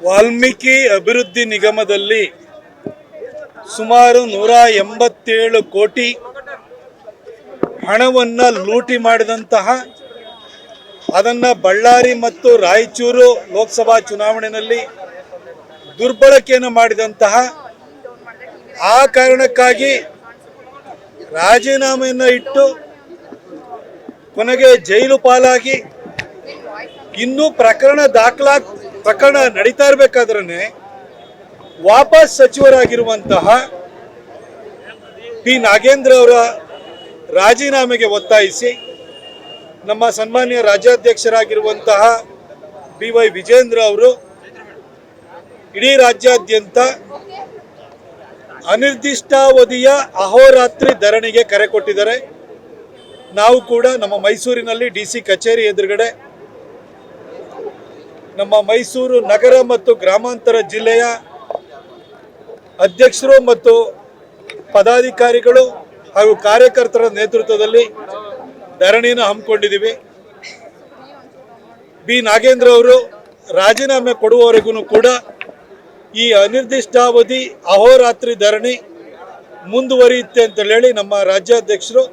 ವಾಲ್ಮೀಕಿ ಅಭಿವೃದ್ಧಿ ನಿಗಮದಲ್ಲಿ ಸುಮಾರು 187 ಕೋಟಿ ಹಣವನ್ನು ಲೂಟಿ ಮಾಡಿದಂತಹ, ಅದನ್ನು ಬಳ್ಳಾರಿ ಮತ್ತು ರಾಯಚೂರು ಲೋಕಸಭಾ ಚುನಾವಣೆಯಲ್ಲಿ ದುರ್ಬಳಕೆಯನ್ನು ಮಾಡಿದಂತಹ, ಆ ಕಾರಣಕ್ಕಾಗಿ ರಾಜೀನಾಮೆಯನ್ನು ಇಟ್ಟು ಕೊನೆಗೆ ಜೈಲು ಪಾಲಾಗಿ ಇನ್ನೂ ಪ್ರಕರಣ ನಡೀತಾ ಇರಬೇಕಾದ್ರೆ ವಾಪಸ್ ಸಚಿವರಾಗಿರುವಂತಹ ಪಿ ನಾಗೇಂದ್ರ ಅವರ ರಾಜೀನಾಮೆಗೆ ಒತ್ತಾಯಿಸಿ ನಮ್ಮ ಸನ್ಮಾನ್ಯ ರಾಜ್ಯಾಧ್ಯಕ್ಷರಾಗಿರುವಂತಹ BY ವಿಜೇಂದ್ರ ಅವರು ಇಡೀ ರಾಜ್ಯಾದ್ಯಂತ ಅನಿರ್ದಿಷ್ಟಾವಧಿಯ ಅಹೋರಾತ್ರಿ ಧರಣಿಗೆ ಕರೆ ಕೊಟ್ಟಿದ್ದಾರೆ. ನಾವು ಕೂಡ ನಮ್ಮ ಮೈಸೂರಿನಲ್ಲಿ DC ಕಚೇರಿ ಎದುರುಗಡೆ ನಮ್ಮ ಮೈಸೂರು ನಗರ ಮತ್ತು ಗ್ರಾಮಾಂತರ ಜಿಲ್ಲೆಯ ಅಧ್ಯಕ್ಷರು ಮತ್ತು ಪದಾಧಿಕಾರಿಗಳು ಹಾಗೂ ಕಾರ್ಯಕರ್ತರ ನೇತೃತ್ವದಲ್ಲಿ ಧರಣಿಯನ್ನು ಹಮ್ಮಿಕೊಂಡಿದ್ದೀವಿ. ಬಿ ನಾಗೇಂದ್ರ ಅವರು ರಾಜೀನಾಮೆ ಕೊಡುವವರೆಗೂ ಕೂಡ ಈ ಅನಿರ್ದಿಷ್ಟಾವಧಿ ಅಹೋರಾತ್ರಿ ಧರಣಿ ಮುಂದುವರಿಯುತ್ತೆ ಅಂತ ಹೇಳಿ ನಮ್ಮ ರಾಜ್ಯಾಧ್ಯಕ್ಷರು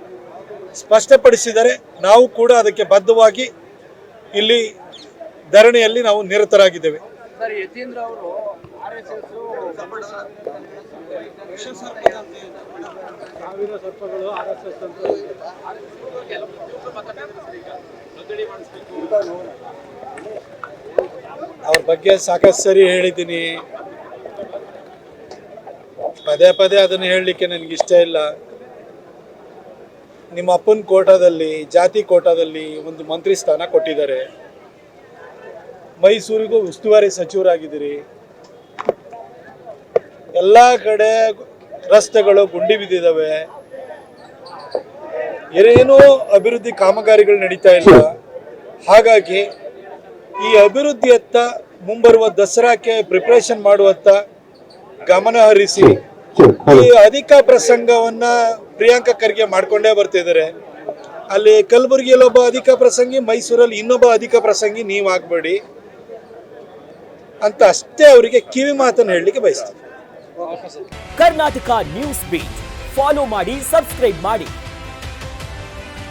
ಸ್ಪಷ್ಟಪಡಿಸಿದ್ದಾರೆ. ನಾವು ಕೂಡ ಅದಕ್ಕೆ ಬದ್ಧವಾಗಿ ಇಲ್ಲಿ ಧರಣಿಯಲ್ಲಿ ನಾವು ನಿರತರಾಗಿದ್ದೇವೆ. ಅವ್ರ ಬಗ್ಗೆ ಸಾಕಷ್ಟು ಸರಿ ಹೇಳಿದ್ದೀನಿ. ಪದೇ ಪದೇ ಅದನ್ನು ಹೇಳಲಿಕ್ಕೆ ನನಗೆ ಇಷ್ಟ ಇಲ್ಲ. ನಿಮ್ಮ ಅಪ್ಪನ ಕೋಟಾದಲ್ಲಿ, ಜಾತಿ ಕೋಟಾದಲ್ಲಿ ಒಂದು ಮಂತ್ರಿ ಸ್ಥಾನ ಕೊಟ್ಟಿದ್ದಾರೆ. ಮೈಸೂರಿಗೂ ಉಸ್ತುವಾರಿ ಸಚಿವರಾಗಿದ್ದೀರಿ. ಎಲ್ಲ ಕಡೆ ರಸ್ತೆಗಳು ಗುಂಡಿ ಬಿದ್ದಿದ್ದಾವೆ. ಏನೇನೋ ಅಭಿವೃದ್ಧಿ ಕಾಮಗಾರಿಗಳು ನಡೀತಾ ಇಲ್ಲ. ಹಾಗಾಗಿ ಈ ಅಭಿವೃದ್ಧಿಯತ್ತ ಮುಂಬರುವ ದಸರಾಕ್ಕೆ ಪ್ರಿಪರೇಷನ್ ಮಾಡುವತ್ತ ಗಮನ ಹರಿಸಿ ಈ ಅಧಿಕ ಪ್ರಸಂಗವನ್ನ ಪ್ರಿಯಾಂಕಾ ಖರ್ಗೆ ಮಾಡ್ಕೊಂಡೇ ಬರ್ತಿದ್ದಾರೆ. ಅಲ್ಲಿ ಕಲಬುರಗಿಯಲ್ಲಿ ಒಬ್ಬ ಅಧಿಕ ಪ್ರಸಂಗಿ, ಮೈಸೂರಲ್ಲಿ ಇನ್ನೊಬ್ಬ ಅಧಿಕ ಪ್ರಸಂಗಿ ನೀವು ಆಗ್ಬೇಡಿ ಅಂತ ಅಷ್ಟೇ ಅವರಿಗೆ ಕಿವಿ ಮಾತನ್ನು ಹೇಳಲಿಕ್ಕೆ ಬಯಸ್ತೀನಿ. ಕರ್ನಾಟಕ ನ್ಯೂಸ್ ಬೀಟ್ ಫಾಲೋ ಮಾಡಿ, ಸಬ್ಸ್ಕ್ರೈಬ್ ಮಾಡಿ.